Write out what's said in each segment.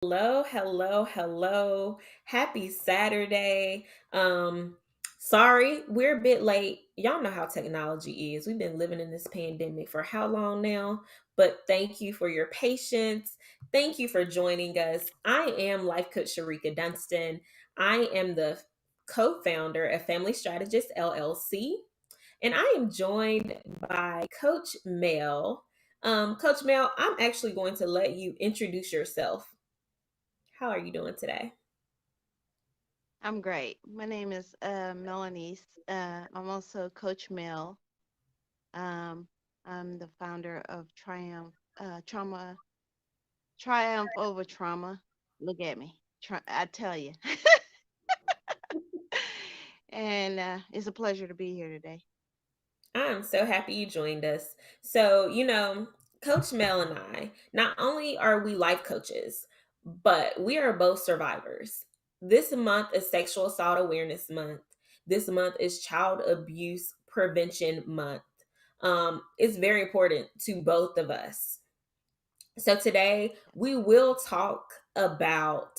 Hello, hello, hello. Happy Saturday. Sorry, we're a bit late. Y'all know how technology is. We've been living in this pandemic for how long now? But thank you for your patience. Thank you for joining us. I am Life Coach Shereka Dunston. I am the co-founder of Family Strategists LLC, and I am joined by Coach Mel. Coach Mel, I'm actually going to let you introduce yourself. How are you doing today? I'm great. My name is Melanie. I'm also Coach Mel. Um, I'm the founder of Triumph over Trauma. Look at me. I tell you. And it's a pleasure to be here today. I'm so happy you joined us. So, Coach Mel and I, not only are we life coaches, but we are both survivors. This month is Sexual Assault Awareness Month. This month is Child Abuse Prevention Month. It's very important to both of us. So today we will talk about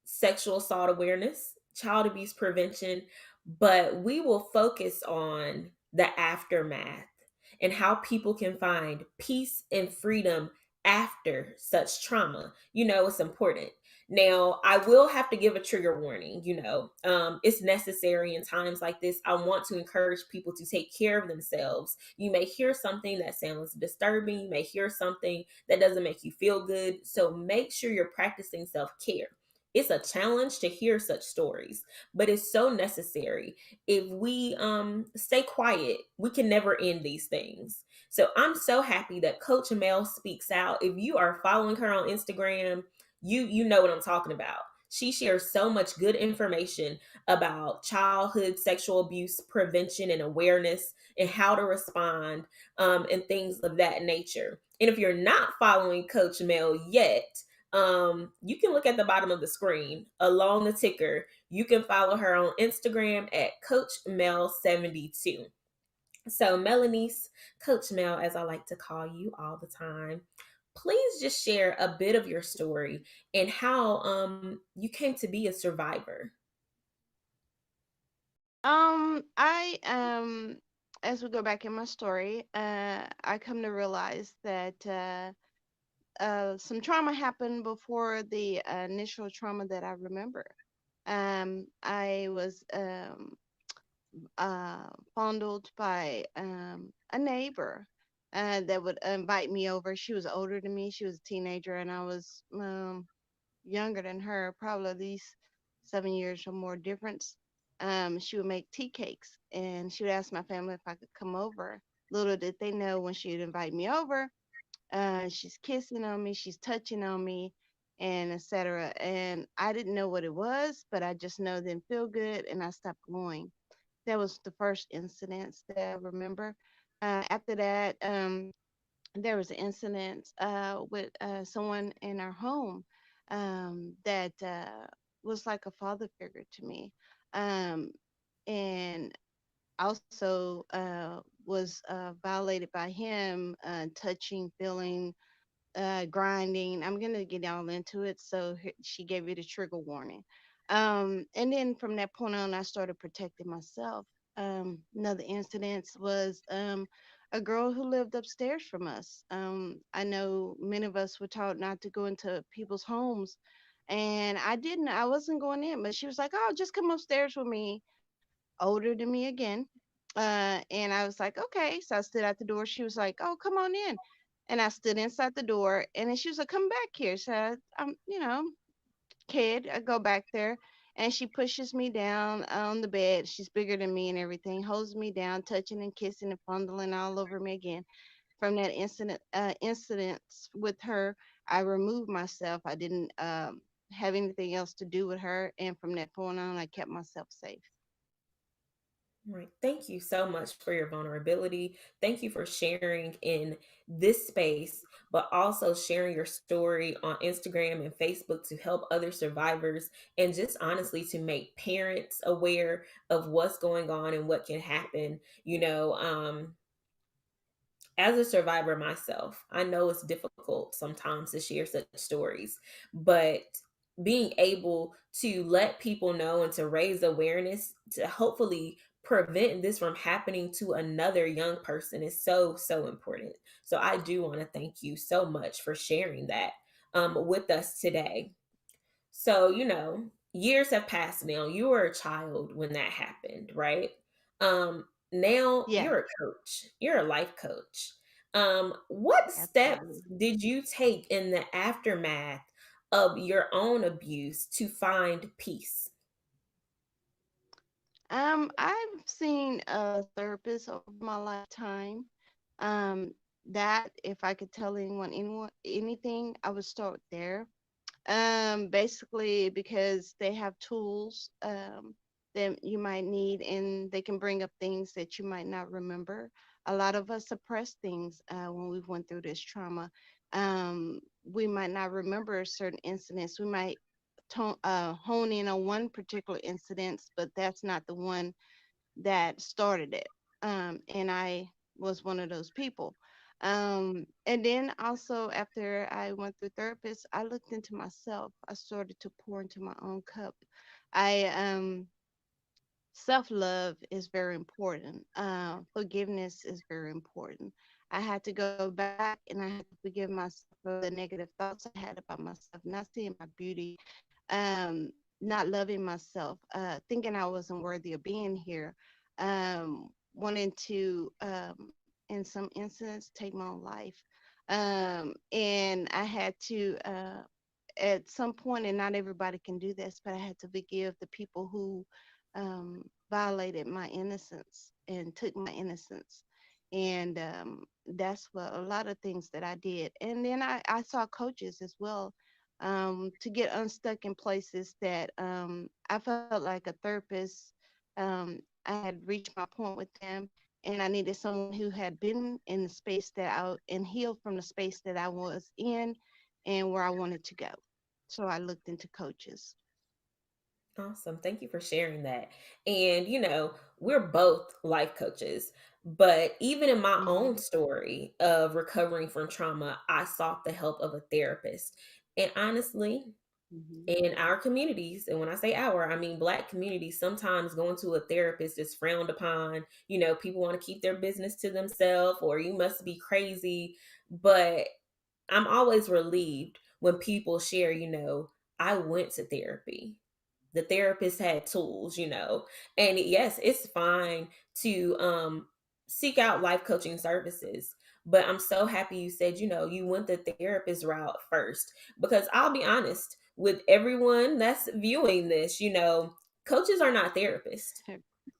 sexual assault awareness, child abuse prevention, but we will focus on the aftermath and how people can find peace and freedom after such trauma. It's important. Now, I will have to give a trigger warning. It's necessary in times like this. I want to encourage people to take care of themselves. You may hear something that sounds disturbing. You may hear something that doesn't make you feel good. So make sure you're practicing self care. It's a challenge to hear such stories, but it's so necessary. If we stay quiet, we can never end these things. So I'm so happy that Coach Mel speaks out. If you are following her on Instagram, you know what I'm talking about. She shares so much good information about childhood sexual abuse prevention and awareness and how to respond, and things of that nature. And if you're not following Coach Mel yet, you can look at the bottom of the screen along the ticker. You can follow her on Instagram at Coach Mel72. So, Melanie's Coach Mel, as I like to call you all the time, please just share a bit of your story and how you came to be a survivor. I As we go back in my story, I come to realize that some trauma happened before the initial trauma that I remember. I was fondled by a neighbor that would invite me over. She was older than me. She was a teenager, and I was younger than her, probably at least 7 years or more difference. She would make tea cakes, and she would ask my family if I could come over. Little did they know when she would invite me over, she's kissing on me, she's touching on me, and etc. And I didn't know what it was, but I just know it didn't feel good, and I stopped going. That was the first incident that I remember. After that, there was an incident with someone in our home that was like a father figure to me. Um, and also was violated by him, touching, feeling, grinding. I'm gonna get all into it. So she gave it a trigger warning. And then from that point on, I started protecting myself. Another incident was a girl who lived upstairs from us. I know many of us were taught not to go into people's homes, and I didn't. I wasn't going in, but she was like, "Oh, just come upstairs with me." Older than me again. And I was like, okay. So I stood out the door. She was like, oh, come on in. And I stood inside the door. And then she was like, come back here. So kid, I go back there. And she pushes me down on the bed. She's bigger than me and everything, holds me down, touching and kissing and fondling all over me again. From that incidents with her, I removed myself. I didn't have anything else to do with her. And from that point on, I kept myself safe. Right. Thank you so much for your vulnerability. Thank you for sharing in this space, but also sharing your story on Instagram and Facebook to help other survivors and just honestly to make parents aware of what's going on and what can happen. As a survivor myself, I know it's difficult sometimes to share such stories, but being able to let people know and to raise awareness to hopefully prevent this from happening to another young person is so, so important. So I do want to thank you so much for sharing that with us today. So, years have passed now. You were a child when that happened, right? Now Yeah, you're a coach. You're a life coach. What steps absolutely. did you take in the aftermath of your own abuse to find peace? I've seen a therapist over my lifetime. Um, that if I could tell anyone anything, I would start there. Basically because they have tools that you might need, and they can bring up things that you might not remember. A lot of us suppress things when we went through this trauma. We might not remember certain incidents. We might hone in on one particular incident, but that's not the one that started it. And I was one of those people. And then also, after I went through therapists, I looked into myself. I started to pour into my own cup. I Self love is very important. Forgiveness is very important. I had to go back and I had to forgive myself for the negative thoughts I had about myself, not seeing my beauty, um, not loving myself, thinking I wasn't worthy of being here, wanting to, in some instances, take my own life. And I had to, at some point, and not everybody can do this, but I had to forgive the people who violated my innocence and took my innocence. And that's what a lot of things that I did. And then I saw coaches as well, to get unstuck in places that I felt like a therapist. I had reached my point with them, and I needed someone who had been in the space that and healed from the space that I was in and where I wanted to go. So I looked into coaches. Awesome. Thank you for sharing that. And, we're both life coaches, but even in my Hmm. own story of recovering from trauma, I sought the help of a therapist. And honestly, Hmm. in our communities, and when I say our, I mean Black communities, sometimes going to a therapist is frowned upon. People want to keep their business to themselves, or you must be crazy. But I'm always relieved when people share, I went to therapy. The therapist had tools, and yes, it's fine to seek out life coaching services. But I'm so happy you said, you went the therapist route first, because I'll be honest with everyone that's viewing this, coaches are not therapists.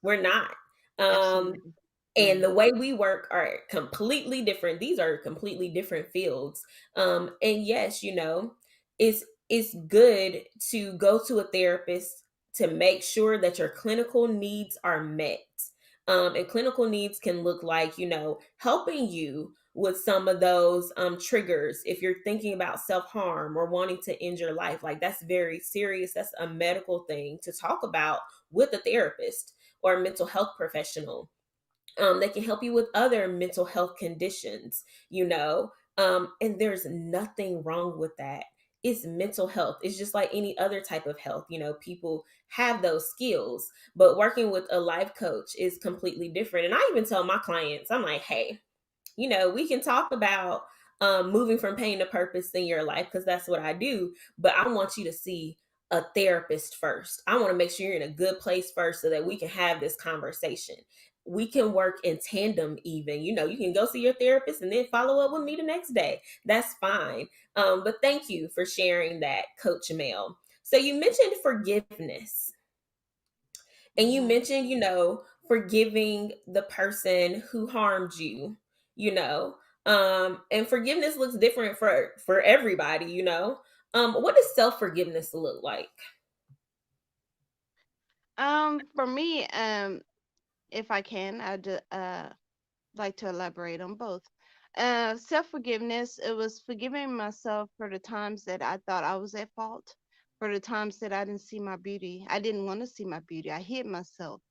We're not. Um, Absolutely. and Right. the way we work are completely different. These are completely different fields. And yes, it's good to go to a therapist to make sure that your clinical needs are met. And clinical needs can look like, helping you with some of those triggers. If you're thinking about self-harm or wanting to end your life, like that's very serious. That's a medical thing to talk about with a therapist or a mental health professional. They can help you with other mental health conditions, and there's nothing wrong with that. It's mental health. It's just like any other type of health. People have those skills, but working with a life coach is completely different. And I even tell my clients, I'm like, hey, we can talk about moving from pain to purpose in your life, because that's what I do. But I want you to see a therapist first. I want to make sure you're in a good place first so that we can have this conversation. We can work in tandem, even. You can go see your therapist and then follow up with me the next day. That's fine. But thank you for sharing that, Coach Mel. So you mentioned forgiveness. And you Hmm. mentioned, forgiving the person who harmed you, you know. And forgiveness looks different for everybody, what does self-forgiveness look like? For me, if I can, I'd like to elaborate on both. Self forgiveness, it was forgiving myself for the times that I thought I was at fault, for the times that I didn't see my beauty. I didn't want to see my beauty. I hid myself.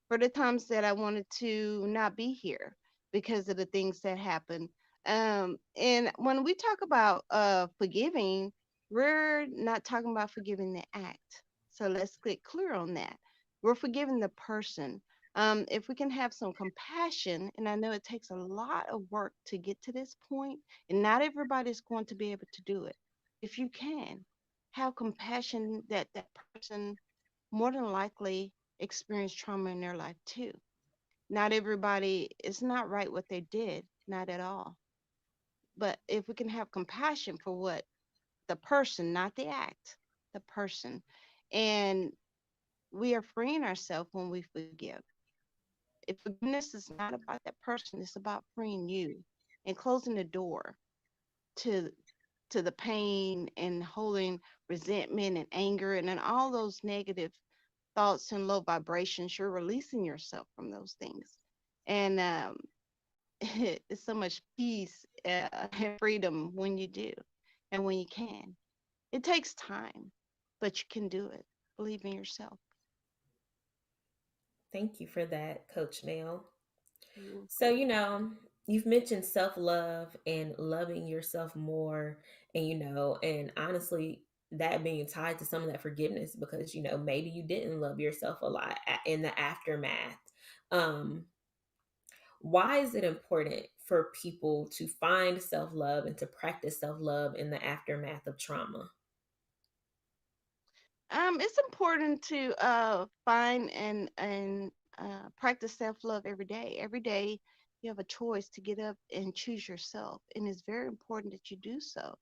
For the times that I wanted to not be here because of the things that happened. And when we talk about forgiving, We're not talking about forgiving the act. So let's get clear on that. We're forgiving the person. If we can have some compassion, and I know it takes a lot of work to get to this point, and not everybody's going to be able to do it. If you can, have compassion that that person more than likely experienced trauma in their life too. Not everybody, it's not right what they did, not at all. But if we can have compassion for what the person, not the act, the person. And we are freeing ourselves when we forgive. If forgiveness is not about that person, it's about freeing you and closing the door to the pain and holding resentment and anger and then all those negative thoughts and low vibrations. You're releasing yourself from those things. And it's so much peace and freedom when you do and when you can. It takes time, but you can do it. Believe in yourself. Thank you for that, Coach Mel. You're So, welcome. you've mentioned self love and loving yourself more, and honestly, that being tied to some of that forgiveness because, maybe you didn't love yourself a lot in the aftermath. Um, why is it important for people to find self love and to practice self love in the aftermath of trauma? It's important to find and practice self love every day. Every day, you have a choice to get up and choose yourself, and it's very important that you do so.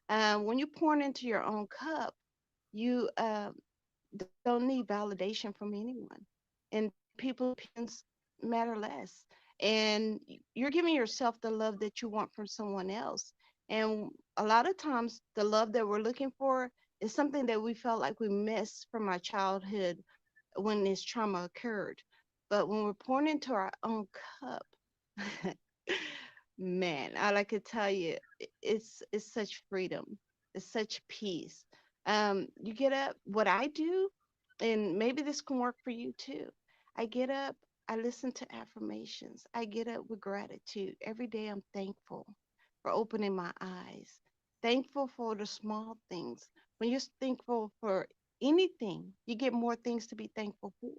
When you pour into your own cup, you don't need validation from anyone, and people's opinions matter less. And you're giving yourself the love that you want from someone else. And a lot of times, the love that we're looking for is something that we felt like we missed from our childhood when this trauma occurred. But when we're pouring into our own cup, man, all I could tell you, it's such freedom, it's such peace. You get up. What I do, and maybe this can work for you too. I get up. I listen to affirmations. I get up with gratitude. Every day I'm thankful for opening my eyes. Thankful for the small things. When you're thankful for anything, you get more things to be thankful for.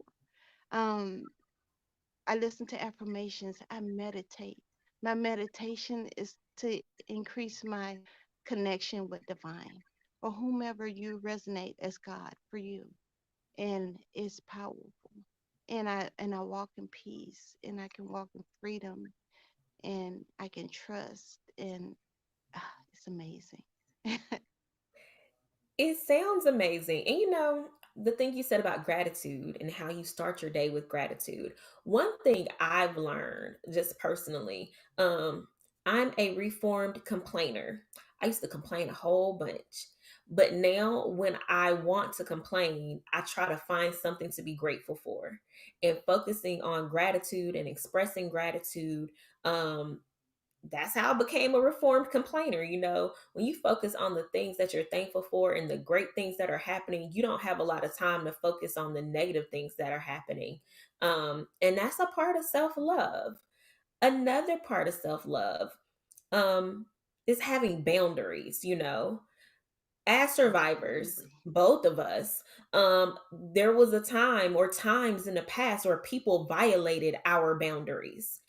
Um, I listen to affirmations. I meditate. My meditation is to increase my connection with divine or whomever you resonate as God for you. And it's powerful. And I walk in peace and I can walk in freedom and I can trust and it's amazing. It sounds amazing. And the thing you said about gratitude and how you start your day with gratitude. One thing I've learned just personally, I'm a reformed complainer. I used to complain a whole bunch. But now when I want to complain, I try to find something to be grateful for. And focusing on gratitude and expressing gratitude, that's how I became a reformed complainer. When you focus on the things that you're thankful for and the great things that are happening, you don't have a lot of time to focus on the negative things that are happening. And that's a part of self love. Another part of self love um, is having boundaries. As survivors, Absolutely. both of us, there was a time or times in the past where people violated our boundaries,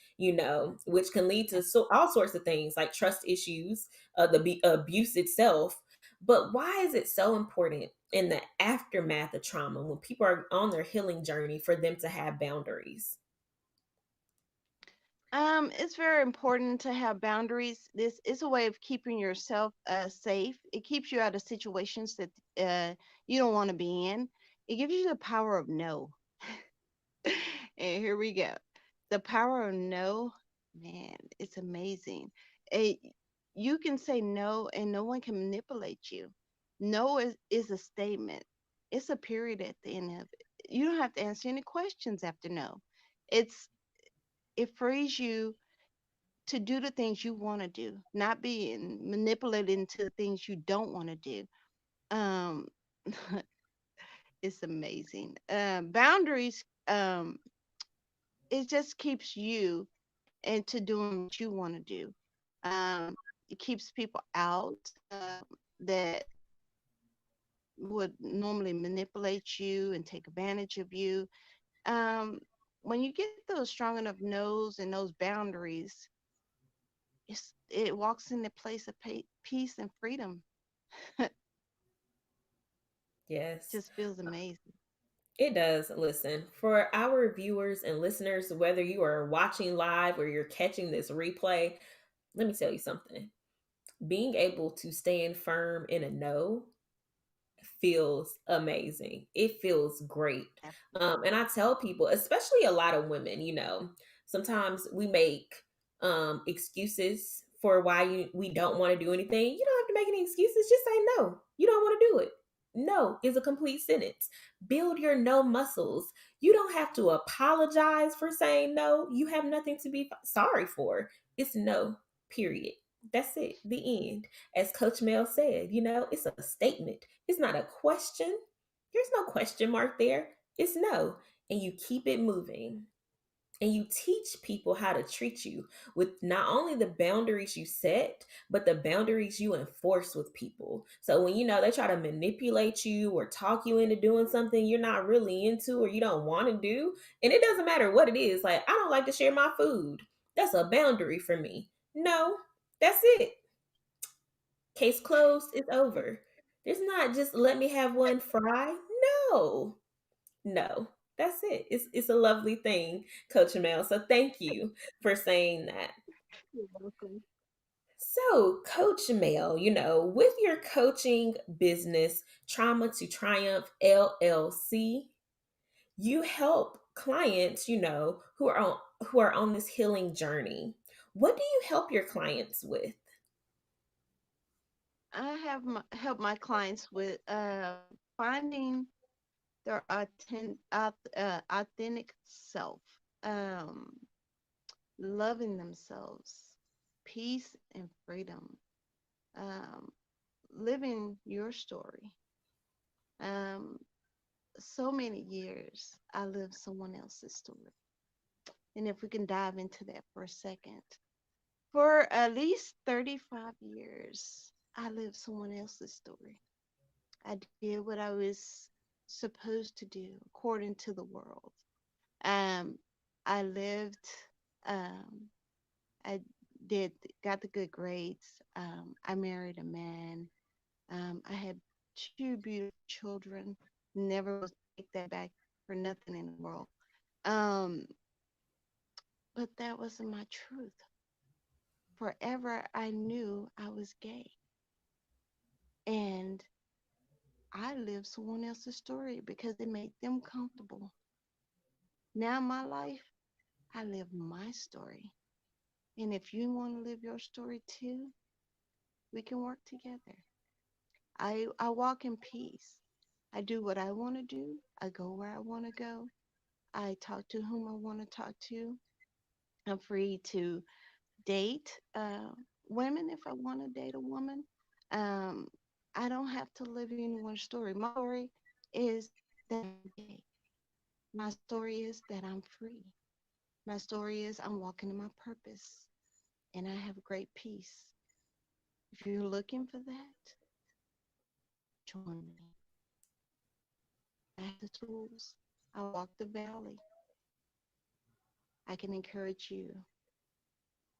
which can lead to all sorts of things like trust issues, abuse itself. But why is it so important in the aftermath of trauma when people are on their healing journey for them to have boundaries? It's very important to have boundaries. This is a way of keeping yourself safe. It keeps you out of situations that you don't want to be in. It gives you the power of no. And here we go. The power of no, man, it's amazing. It, you can say no and no one can manipulate you. No is a statement. It's a period at the end of it. You don't have to answer any questions after no. It's it frees you to do the things you want to do, not being manipulated into the things you don't want to do. Um, it's amazing. Boundaries, it just keeps you into doing what you want to do. Um, it keeps people out that would normally manipulate you and take advantage of you. Um, when you get those strong enough no's and those boundaries, it walks in the place of peace and freedom. Yes. Just feels amazing. It does. Listen, for our viewers and listeners, whether you are watching live or you're catching this replay, let me tell you something. Being able to stand firm in a no feels amazing. It feels great. And I tell people, especially a lot of women, sometimes we make excuses for why we don't want to do anything. You don't have to make any excuses. Just say no. You don't want to do it. No is a complete sentence. Build your no muscles. You don't have to apologize for saying no. You have nothing to be sorry for. It's no, period. That's it. The end. As Coach Mel said, it's a statement. It's not a question. There's no question mark there. It's no. And you keep it moving. And you teach people how to treat you with not only the boundaries you set, but the boundaries you enforce with people. So when they try to manipulate you or talk you into doing something you're not really into or you don't want to do, and it doesn't matter what it is, like, I don't like to share my food. That's a boundary for me. No, that's it. Case closed, it's over. There's not just let me have one fry. No, no, that's it. It's a lovely thing, Coach Mel. So thank you for saying that. You're welcome. So, Coach Mel, with your coaching business, Trauma to Triumph LLC, you help clients, who are on this healing journey. What do you help your clients with? I have helped my clients with finding their authentic self, um, loving themselves, peace and freedom, um, living your story. Um, so many years I lived someone else's story. And if we can dive into that for a second, for at least 35 years, I lived someone else's story. I did what I was supposed to do according to the world. Um, I lived, um, I did, got the good grades. I married a man. I had two beautiful children. Never was take that back for nothing in the world. Um, but that wasn't my truth. Forever, I knew I was gay, and I lived someone else's story because it made them comfortable. Now, in my life, I live my story. And if you want to live your story too, we can work together. I walk in peace. I do what I want to do. I go where I want to go. I talk to whom I want to talk to. I'm free to date women if I want to date a woman. Um, I don't have to live anyone's story. My story is that I'm gay. My story is that I'm free. My story is I'm walking in my purpose and I have great peace. If you're looking for that, join me. I have the tools. I walk the valley. I can encourage you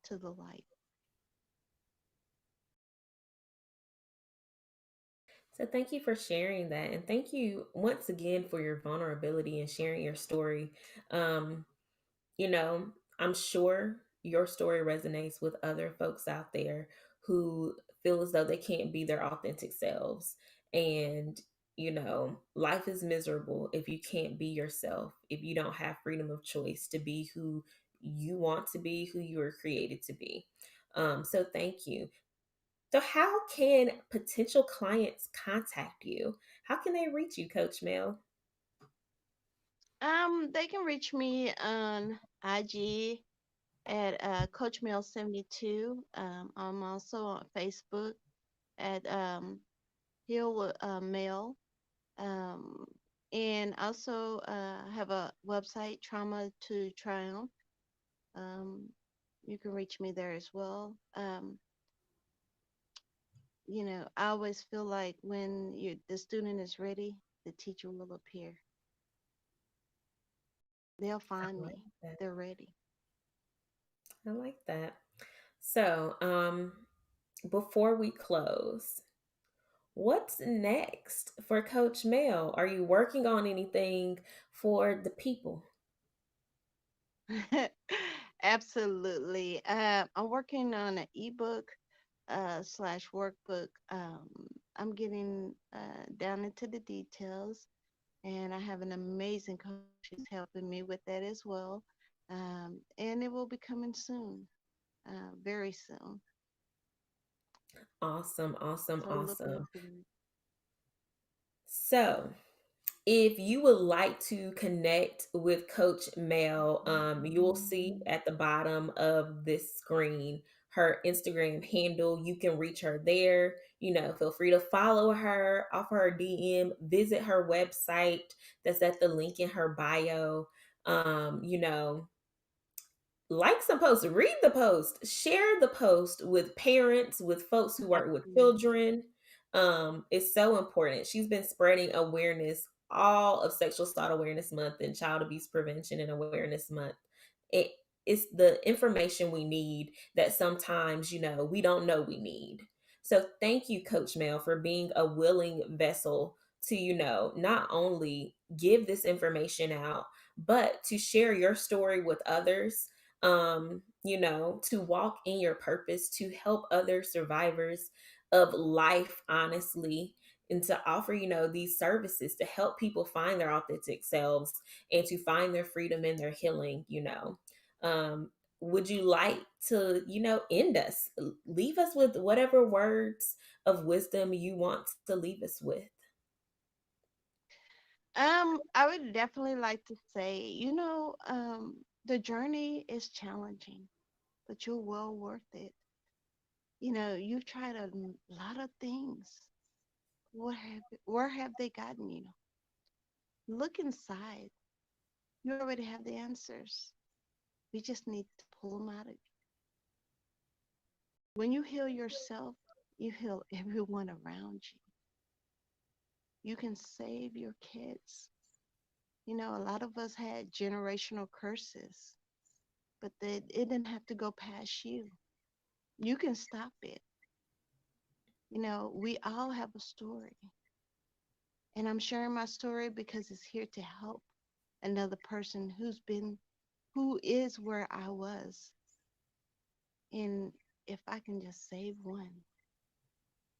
to the light. So thank you for sharing that, and thank you once again for your vulnerability and sharing your story. Um, you know, I'm sure your story resonates with other folks out there who feel as though they can't be their authentic selves. And, life is miserable if you can't be yourself, if you don't have freedom of choice to be who you want to be, who you were created to be. So thank you. So, how can potential clients contact you? How can they reach you, Coach Mel? They can reach me on IG at Coach Mel 72. I'm also on Facebook at Heal Mel. Um, and also have a website, Trauma to Triumph. Um, you can reach me there as well. I always feel like when the student is ready, the teacher will appear. They'll I find like me. that. They're ready. I like that. So, before we close, what's next for Coach Mel? Are you working on anything for the people? Absolutely. I'm working on an ebook slash workbook. I'm getting down into the details, and I have an amazing coach who's helping me with that as well. And it will be coming soon, very soon. Awesome, awesome, So look out awesome. for me. So, if you would like to connect with Coach Mel, you will see at the bottom of this screen her Instagram handle. You can reach her there. Feel free to follow her, offer her DM, visit her website that's at the link in her bio. Like some posts, read the post, share the post with parents, with folks who work with Absolutely. children. It's so important. She's been spreading awareness all of Sexual Assault Awareness Month and Child Abuse Prevention and Awareness Month. It it's the information we need that sometimes, we don't know we need. So thank you, Coach Mel, for being a willing vessel to, not only give this information out, but to share your story with others, to walk in your purpose, to help other survivors of life, honestly, and to offer, these services to help people find their authentic selves and to find their freedom and their healing. Um, would you like to, end us? Leave us with whatever words of wisdom you want to leave us with. I would definitely like to say, the journey is challenging, but you're well worth it. You've tried a lot of things. Where have they gotten you? Look inside. You already have the answers. We just need to pull them out of you. When you heal yourself, you heal everyone around you. You can save your kids. A lot of us had generational curses, but it didn't have to go past you. You can stop it. We all have a story. And I'm sharing my story because it's here to help another person who is where I was. And if I can just save one,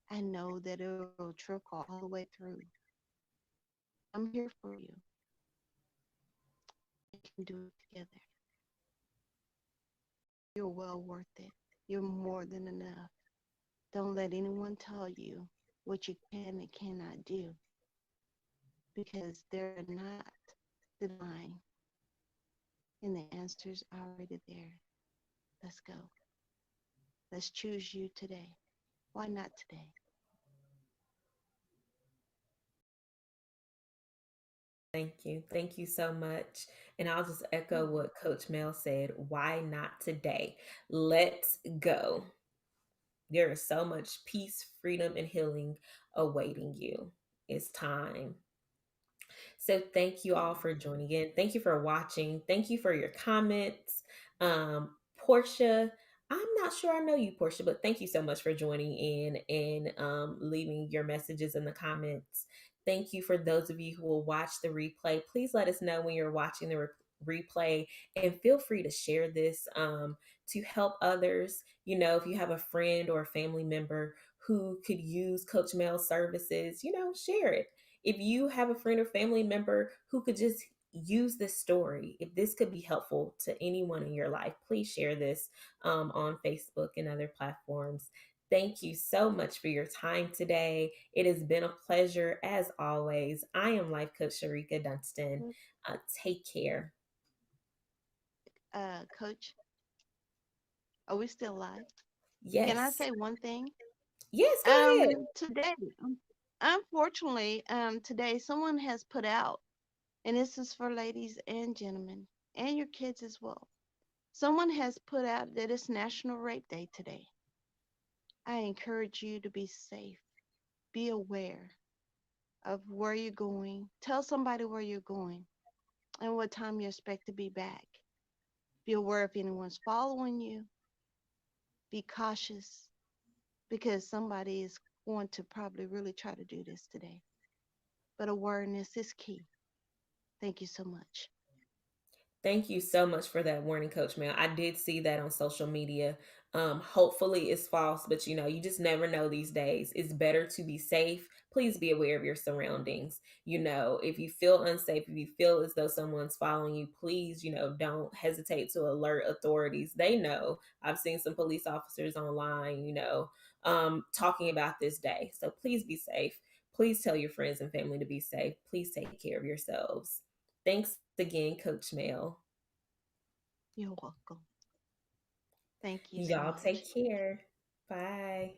I know that it will trickle all the way through. I'm here for you. We can do it together. You're well worth it. You're more than enough. Don't let anyone tell you what you can and cannot do because they're not divine and the answer's already there. Let's go. Let's choose you today. Why not today? Thank you. Thank you so much. And I'll just echo what Coach Mel said. Why not today? Let's go. There is so much peace, freedom, and healing awaiting you. It's time. So thank you all for joining in. Thank you for watching. Thank you for your comments. Portia, I'm not sure I know you, Portia, but thank you so much for joining in and leaving your messages in the comments. Thank you for those of you who will watch the replay. Please let us know when you're watching the replay and feel free to share this to help others. If you have a friend or a family member who could use Coach Mel's services, share it. If you have a friend or family member who could just use this story, if this could be helpful to anyone in your life, please share this on Facebook and other platforms. Thank you so much for your time today. It has been a pleasure as always. I am Life Coach Shereka Dunston. Take care. Coach, are we still live? Can I Yes. say one thing? Yes, go ahead. Today, unfortunately, today someone has put out, and this is for ladies and gentlemen, and your kids as well. Someone has put out that it's National Rape Day today. I encourage you to be safe. Be aware of where you're going. Tell somebody where you're going and what time you expect to be back. Be aware if anyone's following you. Be cautious because somebody is going to probably really try to do this today. But awareness is key. Thank you so much. Thank you so much for that warning, Coach Mel. I did see that on social media. Hopefully it's false, but you just never know these days. It's better to be safe. Please be aware of your surroundings. If you feel unsafe, if you feel as though someone's following you, please, don't hesitate to alert authorities. They know. I've seen some police officers online, talking about this day. So please be safe. Please tell your friends and family to be safe. Please take care of yourselves. Thanks again, Coach Mel. You're welcome. Thank you so Y'all much. take care. Bye.